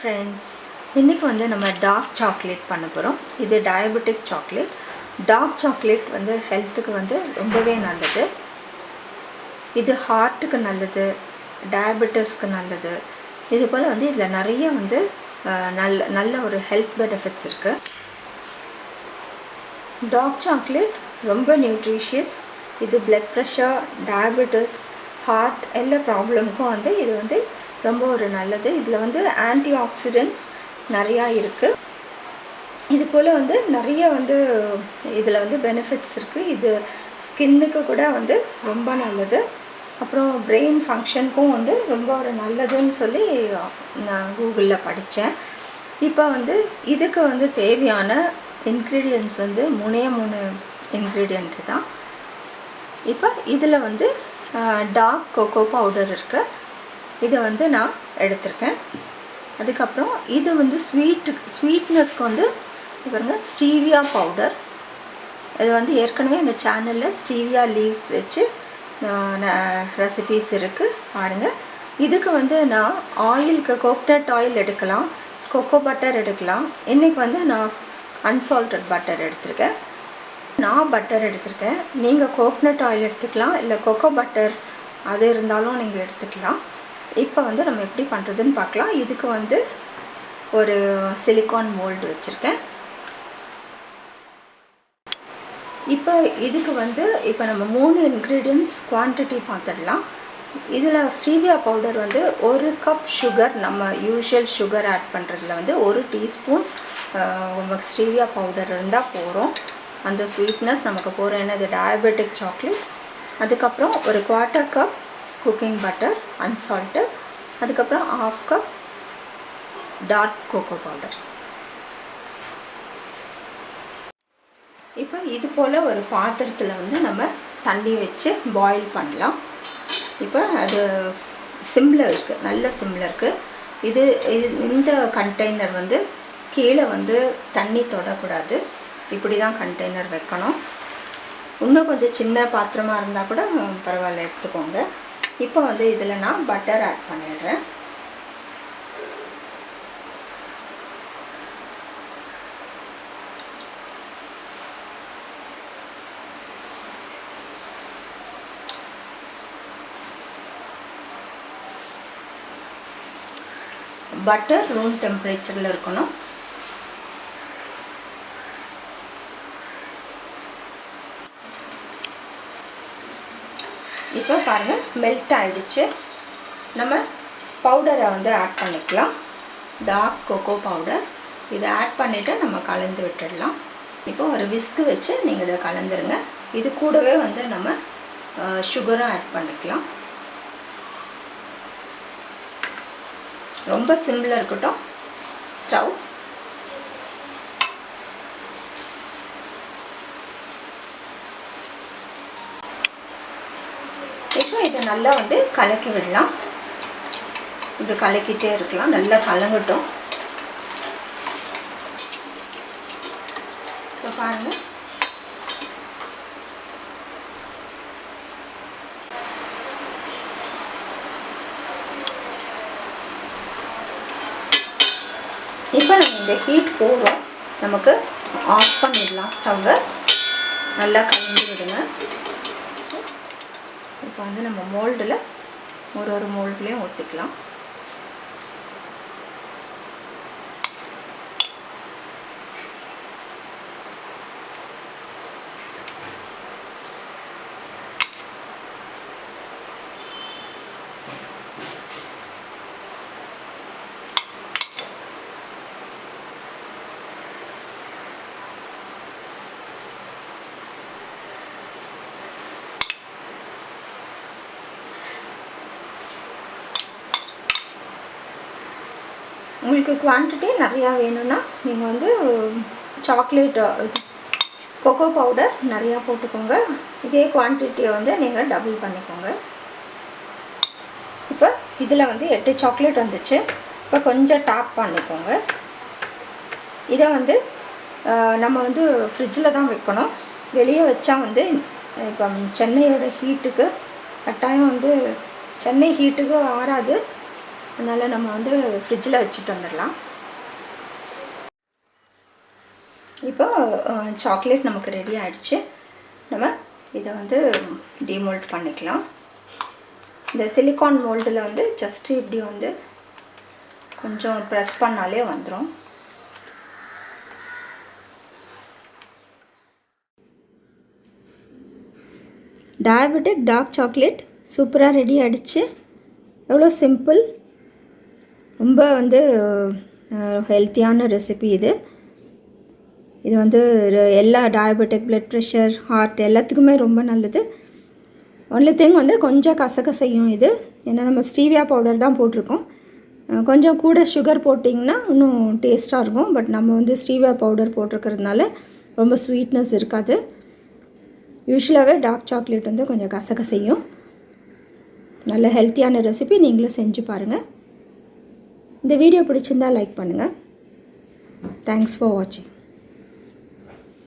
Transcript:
Friends, இன்றைக்கி வந்து நம்ம டார்க் சாக்லேட் பண்ண போகிறோம். இது டயபெட்டிக் சாக்லேட். டார்க் சாக்லேட் வந்து ஹெல்த்துக்கு வந்து ரொம்பவே நல்லது. இது ஹார்ட்டுக்கு நல்லது, டயபெட்டிஸ்க்கு நல்லது. இது போல் வந்து இதில் நிறைய வந்து நல்ல ஒரு ஹெல்த் பெனிஃபிட்ஸ் இருக்குது. டார்க் சாக்லேட் ரொம்ப நியூட்ரிஷியஸ். இது பிளட் ப்ரெஷர், டயபெட்டிஸ், ஹார்ட் எல்லா ப்ராப்ளமுக்கும் வந்து இது வந்து ரொம்ப ஒரு நல்லது. இதில் வந்து ஆன்டி ஆக்சிடென்ட்ஸ் நிறையா இருக்குது. இது போல் வந்து நிறைய வந்து இதில் வந்து பெனிஃபிட்ஸ் இருக்குது. இது ஸ்கின்னுக்கு கூட வந்து ரொம்ப நல்லது. அப்புறம் பிரெயின் ஃபங்க்ஷனுக்கும் வந்து ரொம்ப ஒரு நல்லதுன்னு சொல்லி நான் கூகுளில் படித்தேன். இப்போ வந்து இதுக்கு வந்து தேவையான இன்க்ரீடியன்ட்ஸ் வந்து 3 இன்க்ரீடியன்ட் தான். இப்போ இதில் வந்து டார்க் கொக்கோ பவுடர் இருக்குது. இதை வந்து நான் எடுத்திருக்கேன். அதுக்கப்புறம் இது வந்து ஸ்வீட்னஸ்க்கு வந்து பாருங்கள் ஸ்டீவியா பவுடர். இது வந்து ஏற்கனவே எங்கள் சேனலில் ஸ்டீவியா லீவ்ஸ் வச்சு ரெசிபீஸ் இருக்குது பாருங்கள். இதுக்கு வந்து நான் ஆயிலுக்கு கோகனட் ஆயில் எடுக்கலாம், கொக்கோ பட்டர் எடுக்கலாம். இன்றைக்கி வந்து நான் அன்சால்டட் பட்டர் எடுத்திருக்கேன். நான் பட்டர் எடுத்திருக்கேன். நீங்கள் கோகனட் ஆயில் எடுத்துக்கலாம், இல்லை கொக்கோ பட்டர் அது இருந்தாலும் நீங்கள் எடுத்துக்கலாம். இப்போ வந்து நம்ம எப்படி பண்ணுறதுன்னு பார்க்கலாம். இதுக்கு வந்து ஒரு சிலிக்கான் மோல்டு வச்சுருக்கேன். இப்போ இதுக்கு வந்து இப்போ நம்ம 3 இன்க்ரீடியன்ட்ஸ் குவான்டிட்டி பார்த்துடலாம். இதில் ஸ்டீவியா பவுடர் வந்து 1 கப் சுகர், நம்ம யூஷுவல் சுகர் ஆட் பண்ணுறதுல வந்து 1 டீஸ்பூன் ஸ்டீவியா பவுடர் இருந்தால் போகிறோம். அந்த ஸ்வீட்னஸ் நமக்கு போகிறோம். ஏன்னா இது டயபெட்டிக் சாக்லேட். அதுக்கப்புறம் ஒரு 1/4 கப் குக்கிங் பட்டர் அன்சால்ட்டட். அதுக்கப்புறம் 1/2 கப் டார்க் கோகோ பவுடர். இப்போ இது போல் ஒரு பாத்திரத்தில் வந்து நம்ம தண்ணி வச்சு பாயில் பண்ணலாம். இப்போ அது சிம்மில் இருக்குது, நல்ல சிம்மில் இருக்குது. இந்த கண்டெய்னர் வந்து கீழே வந்து தண்ணி தொடக்கூடாது. இப்படி தான் கண்டெய்னர் வைக்கணும். இன்னும் கொஞ்சம் சின்ன பாத்திரமாக இருந்தால் கூட பரவாயில்ல, எடுத்துக்கோங்க. இப்போ வந்து இதில் நான் பட்டர் ஆட் பண்ணிடுறேன். பட்டர் ரூம் டெம்பரேச்சரில் இருக்கணும். இப்போ பாருங்கள் மெல்ட் ஆகிடுச்சு. நம்ம பவுடரை வந்து ஆட் பண்ணிக்கலாம். டார்க் கொக்கோ பவுடர் இதை ஆட் பண்ணிவிட்டு நம்ம கலந்து விட்டுடலாம். இப்போ ஒரு விஸ்கு வச்சு நீங்கள் இதை கலந்துருங்க. இது கூடவே வந்து நம்ம சுகரும் ஆட் பண்ணிக்கலாம். ரொம்ப சிம்பிளாக இருக்கட்டும் ஸ்டவ். இப்போ இதை நல்லா வந்து கலக்கி விடலாம். இப்படி கலக்கிட்டே இருக்கலாம், நல்லா கலங்கட்டும். இப்போ பாருங்கள் இப்போ நம்ம இந்த ஹீட் போகிறோம், நமக்கு ஆஃப் பண்ணிடலாம் ஸ்டவ்வை. நல்லா கலந்து விடுங்க. இப்போ வந்து நம்ம மோல்டில் ஒரு மோல்ட்லேயும் ஊற்றிக்கலாம். உங்களுக்கு குவான்டிட்டி நிறையா வேணும்னா நீங்கள் வந்து சாக்லேட் கொக்கோ பவுடர் நிறையா போட்டுக்கோங்க. இதே குவான்டிட்டியை வந்து நீங்கள் டபுள் பண்ணிக்கோங்க. இப்போ இதில் வந்து 8 சாக்லேட் வந்துச்சு. இப்போ கொஞ்சம் டாப் பண்ணிக்கோங்க. இதை வந்து நம்ம வந்து ஃப்ரிட்ஜில் தான் வைக்கணும். வெளியே வச்சா வந்து இப்போ சென்னையோட ஹீட்டுக்கு கட்டாயம் வந்து சென்னை ஹீட்டுக்கு ஆறாது. அதனால் நம்ம வந்து ஃப்ரிட்ஜில் வச்சுட்டு வந்துடலாம். இப்போ சாக்லேட் நமக்கு ரெடி ஆகிடுச்சு. நம்ம இதை வந்து டிமோல்ட் பண்ணிக்கலாம். இந்த சிலிக்கான் மோல்டில் வந்து ஜஸ்ட்டு இப்படி வந்து கொஞ்சம் ப்ரெஸ் பண்ணாலே வந்துடும். டயபெட்டிக் டார்க் சாக்லேட் சூப்பராக ரெடி ஆகிடுச்சு. எவ்வளோ சிம்பிள், ரொம்ப வந்து ஹெல்த்தியான ரெசிபி இது. இது வந்து எல்லா டயபெட்டிக், பிளட் ப்ரெஷர், ஹார்ட் எல்லாத்துக்குமே ரொம்ப நல்லது. ஒன்லி திங் வந்து கொஞ்சம் கசகசையும் இது, ஏன்னா நம்ம ஸ்டீவியா பவுடர் தான் போட்டிருக்கோம். கொஞ்சம் கூட சுகர் போட்டிங்கன்னா இன்னும் டேஸ்ட்டாக இருக்கும். பட் நம்ம வந்து ஸ்டீவியா பவுடர் போட்டிருக்கிறதுனால ரொம்ப ஸ்வீட்னஸ் இருக்காது. யூஸ்வலாகவே டார்க் சாக்லேட் வந்து கொஞ்சம் கசகசையும். நல்ல ஹெல்த்தியான ரெசிபி, நீங்களும் செஞ்சு பாருங்கள். இந்த வீடியோ பிடிச்சிருந்தால் லைக் பண்ணுங்கள். தேங்க்ஸ் ஃபார் வாட்சிங்.